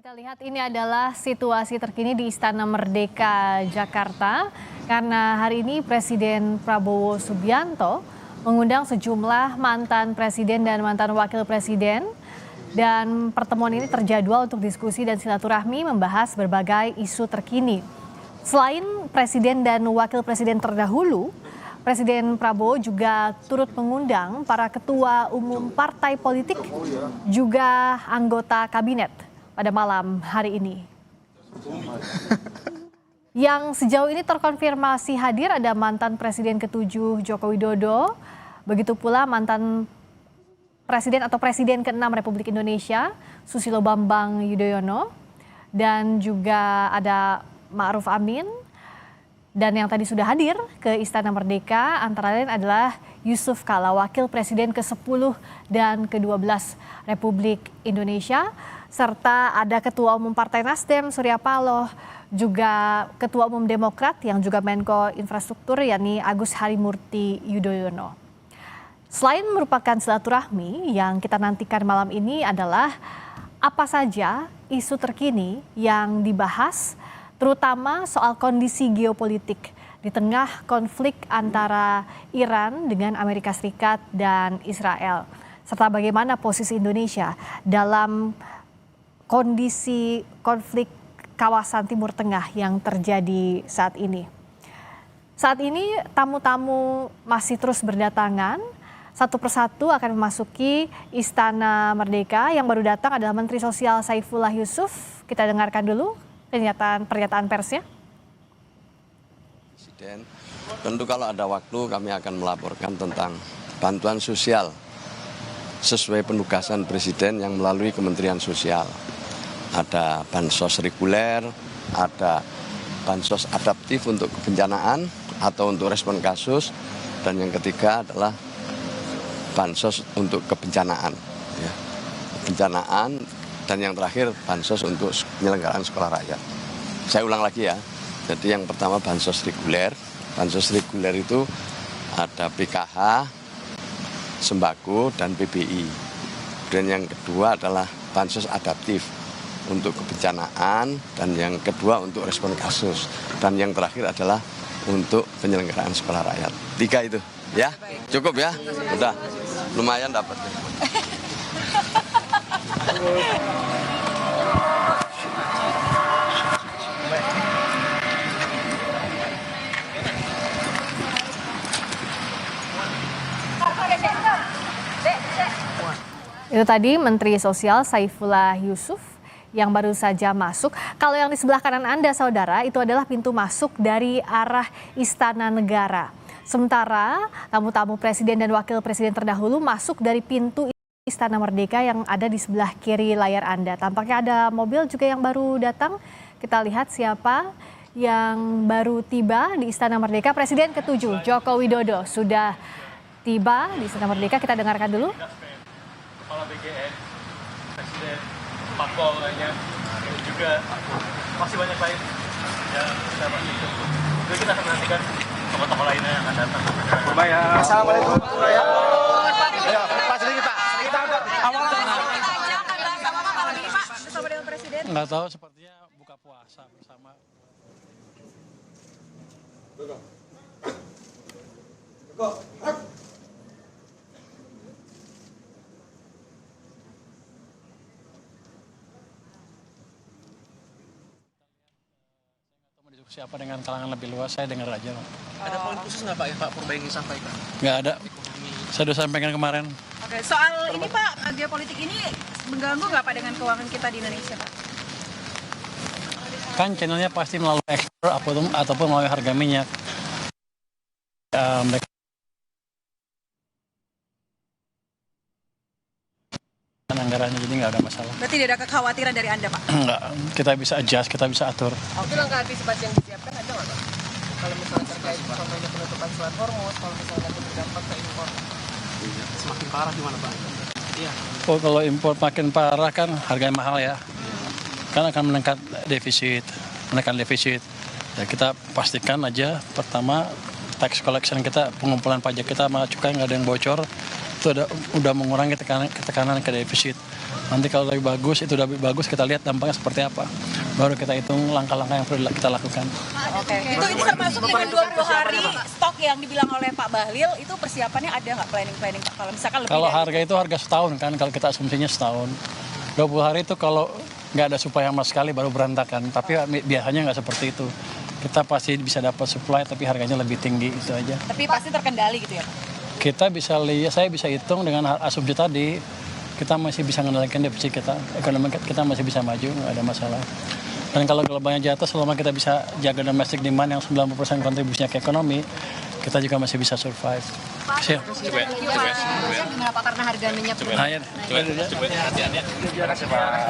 Kita lihat ini adalah situasi terkini di Istana Merdeka Jakarta karena hari ini Presiden Prabowo Subianto mengundang sejumlah mantan presiden dan mantan wakil presiden dan pertemuan ini terjadwal untuk diskusi dan silaturahmi membahas berbagai isu terkini. Selain presiden dan wakil presiden terdahulu, Presiden Prabowo juga turut mengundang para ketua umum partai politik juga anggota kabinet pada malam hari ini. Yang sejauh ini terkonfirmasi hadir ada mantan Presiden ke-7 Joko Widodo, begitu pula mantan Presiden atau Presiden ke-6 Republik Indonesia Susilo Bambang Yudhoyono, dan juga ada Ma'ruf Amin. Dan yang tadi sudah hadir ke Istana Merdeka antara lain adalah Yusuf Kala, Wakil Presiden ke-10 dan ke-12 Republik Indonesia, serta ada Ketua Umum Partai Nasdem Surya Paloh, juga Ketua Umum Demokrat yang juga Menko Infrastruktur yakni Agus Harimurti Yudhoyono. Selain merupakan silaturahmi, yang kita nantikan malam ini adalah apa saja isu terkini yang dibahas, terutama soal kondisi geopolitik di tengah konflik antara Iran dengan Amerika Serikat dan Israel, serta bagaimana posisi Indonesia dalam kondisi konflik kawasan Timur Tengah yang terjadi saat ini. Saat ini tamu-tamu masih terus berdatangan, satu persatu akan memasuki Istana Merdeka. Yang baru datang adalah Menteri Sosial Saifullah Yusuf. Kita dengarkan dulu pernyataan persnya. Presiden, tentu kalau ada waktu kami akan melaporkan tentang bantuan sosial sesuai penugasan Presiden yang melalui Kementerian Sosial. Ada bansos reguler, ada bansos adaptif untuk kebencanaan atau untuk respon kasus, dan yang ketiga adalah bansos untuk kebencanaan. Ya. Kebencanaan. Dan yang terakhir bansos untuk penyelenggaraan sekolah rakyat. Saya ulang lagi ya, jadi yang pertama bansos reguler. Bansos reguler itu ada PKH, sembako, dan PBI. Dan yang kedua adalah bansos adaptif untuk kebencanaan, dan yang kedua untuk respon kasus. Dan yang terakhir adalah untuk penyelenggaraan sekolah rakyat. 3 itu ya, cukup ya, udah lumayan dapat. Itu tadi Menteri Sosial Saifullah Yusuf yang baru saja masuk. Kalau yang di sebelah kanan Anda, saudara, itu adalah pintu masuk dari arah Istana Negara. Sementara tamu-tamu presiden dan wakil presiden terdahulu masuk dari pintu Istana Merdeka yang ada di sebelah kiri layar Anda. Tampaknya ada mobil juga yang baru datang. Kita lihat siapa yang baru tiba di Istana Merdeka. Presiden ke-7 Joko Widodo sudah tiba di Istana Merdeka. Kita dengarkan dulu. Kepala BGN, Presiden, Pakpol lainnya, juga masih banyak lain yang kita masih tunggu. Jadi kita akan menantikan tokoh-tokoh lainnya yang akan datang. Berbahaya. Assalamualaikum. Ya. Pak, sedikit Pak. Kita awal bersama dengan Presiden. Nggak tahu, sepertinya buka puasa bersama. Siapa dengan kalangan lebih luas, saya dengar aja. Ada poin khusus nggak Pak ya Pak Purba ingin sampaikan? Nggak ada, saya sudah sampaikan kemarin. Oke, soal ini Pak, geopolitik ini mengganggu nggak Pak dengan keuangan kita di Indonesia Pak? Kan channelnya pasti melalui ekspor ataupun melalui harga minyak. Mereka anggarannya, jadi nggak ada masalah. Berarti tidak ada kekhawatiran dari Anda Pak? Enggak, kita bisa adjust, kita bisa atur. Itu langkah antisipasi yang disiapkan ada nggak Pak? Kalau misalnya terkait umpamanya penutupan Selat Hormuz, kalau misalnya nanti berdampak ke impor. Semakin parah gimana Pak? Iya. Oh, kalau impor makin parah kan harganya mahal ya. Kan akan menekan defisit. Ya, kita pastikan aja pertama tax collection kita, pengumpulan pajak kita sama cukai nggak ada yang bocor. Itu udah mengurangi tekanan ke defisit. Nanti kalau lebih bagus, itu udah lebih bagus, kita lihat dampaknya seperti apa. Baru kita hitung langkah-langkah yang perlu kita lakukan. Oke. Itu termasuk dengan 20 hari stok yang dibilang oleh Pak Bahlil, itu persiapannya ada nggak planning Pak? Kalau misalkan lebih Kalau dari harga itu harga setahun kan, kalau kita asumsinya setahun. 20 hari itu kalau nggak ada supply sama sekali baru berantakan. Tapi biasanya nggak seperti itu. Kita pasti bisa dapat supply tapi harganya lebih tinggi, itu aja. Tapi pasti terkendali gitu ya Pak? Kita bisa lihat, saya bisa hitung dengan asumsi tadi, kita masih bisa mengendalikan defisit kita, ekonomi kita masih bisa maju, nggak ada masalah. Dan kalau gelombangnya jatuh, selama kita bisa jaga domestic demand yang 90% kontribusinya ke ekonomi, kita juga masih bisa survive. Siap. Gimana Pak karena harga minyak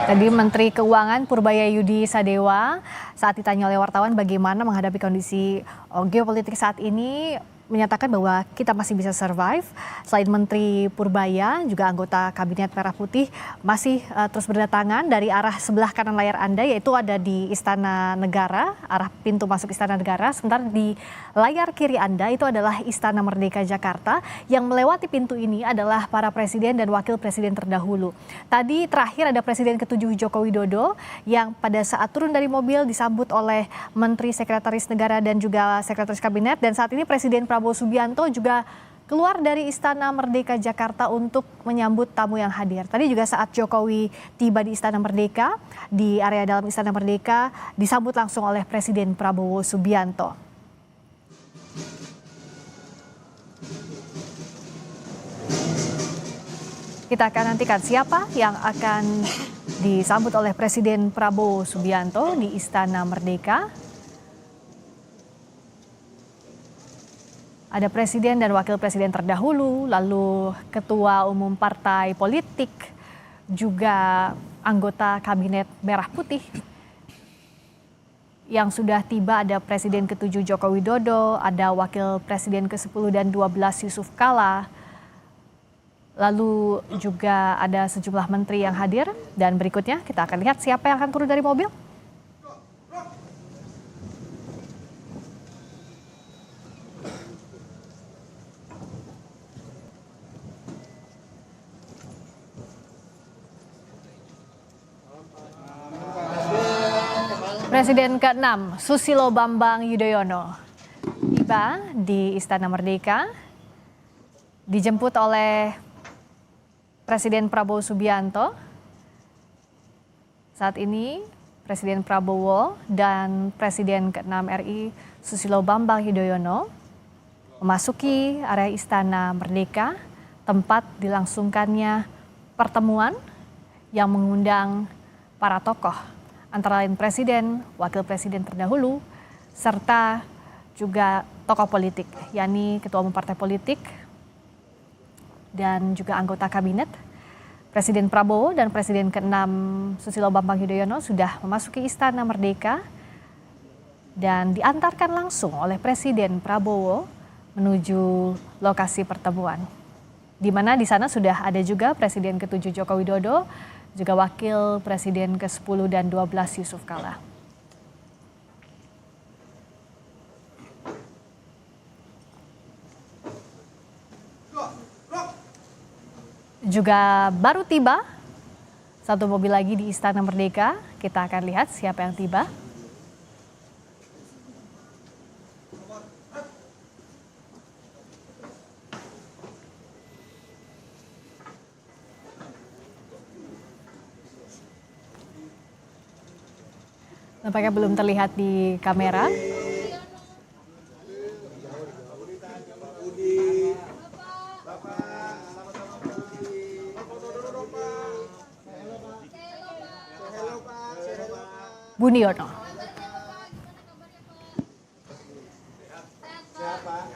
Tadi Menteri Keuangan Purbaya Yudi Sadewa saat ditanya oleh wartawan bagaimana menghadapi kondisi geopolitik saat ini, menyatakan bahwa kita masih bisa survive. Selain Menteri Purbaya, juga anggota Kabinet Merah Putih masih terus berdatangan dari arah sebelah kanan layar Anda, yaitu ada di Istana Negara, arah pintu masuk Istana Negara. Sementara di layar kiri Anda itu adalah Istana Merdeka Jakarta. Yang melewati pintu ini adalah para presiden dan wakil presiden terdahulu. Tadi terakhir ada Presiden ke-7 Joko Widodo yang pada saat turun dari mobil disambut oleh Menteri Sekretaris Negara dan juga Sekretaris Kabinet. Dan saat ini Presiden Prabowo Subianto juga keluar dari Istana Merdeka Jakarta untuk menyambut tamu yang hadir. Tadi juga saat Jokowi tiba di Istana Merdeka, di area dalam Istana Merdeka, disambut langsung oleh Presiden Prabowo Subianto. Kita akan nantikan siapa yang akan disambut oleh Presiden Prabowo Subianto di Istana Merdeka. Ada presiden dan wakil presiden terdahulu, lalu ketua umum partai politik, juga anggota Kabinet Merah Putih. Yang sudah tiba ada Presiden ke-7 Joko Widodo, ada Wakil Presiden ke-10 dan 12 Yusuf Kala. Lalu juga ada sejumlah menteri yang hadir, dan berikutnya kita akan lihat siapa yang akan turun dari mobil. Presiden ke-6 Susilo Bambang Yudhoyono tiba di Istana Merdeka, dijemput oleh Presiden Prabowo Subianto. Saat ini Presiden Prabowo dan Presiden ke-6 RI Susilo Bambang Yudhoyono memasuki area Istana Merdeka, tempat dilangsungkannya pertemuan yang mengundang para tokoh, antara lain presiden, wakil presiden terdahulu, serta juga tokoh politik, yakni ketua umum partai politik dan juga anggota kabinet. Presiden Prabowo dan Presiden ke-6 Susilo Bambang Yudhoyono sudah memasuki Istana Merdeka dan diantarkan langsung oleh Presiden Prabowo menuju lokasi pertemuan. Di mana di sana sudah ada juga Presiden ke-7 Joko Widodo, juga Wakil Presiden ke-10 dan 12 Yusuf Kala. Juga baru tiba satu mobil lagi di Istana Merdeka. Kita akan lihat siapa yang tiba. Nampaknya belum terlihat di kamera. Buniono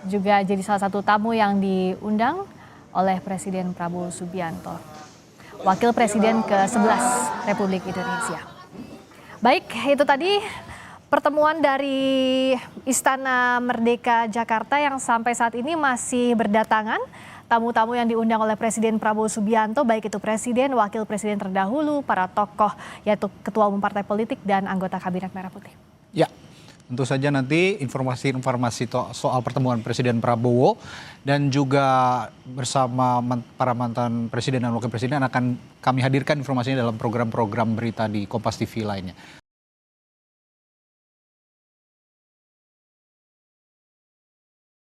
juga jadi salah satu tamu yang diundang oleh Presiden Prabowo Subianto, Wakil Presiden ke-11 Republik Indonesia. Baik, itu tadi pertemuan dari Istana Merdeka Jakarta yang sampai saat ini masih berdatangan tamu-tamu yang diundang oleh Presiden Prabowo Subianto, baik itu presiden, wakil presiden terdahulu, para tokoh yaitu ketua umum partai politik dan anggota Kabinet Merah Putih. Ya, Tentu saja nanti informasi-informasi soal pertemuan Presiden Prabowo dan juga bersama para mantan presiden dan wakil presiden akan kami hadirkan informasinya dalam program-program berita di Kompas TV lainnya.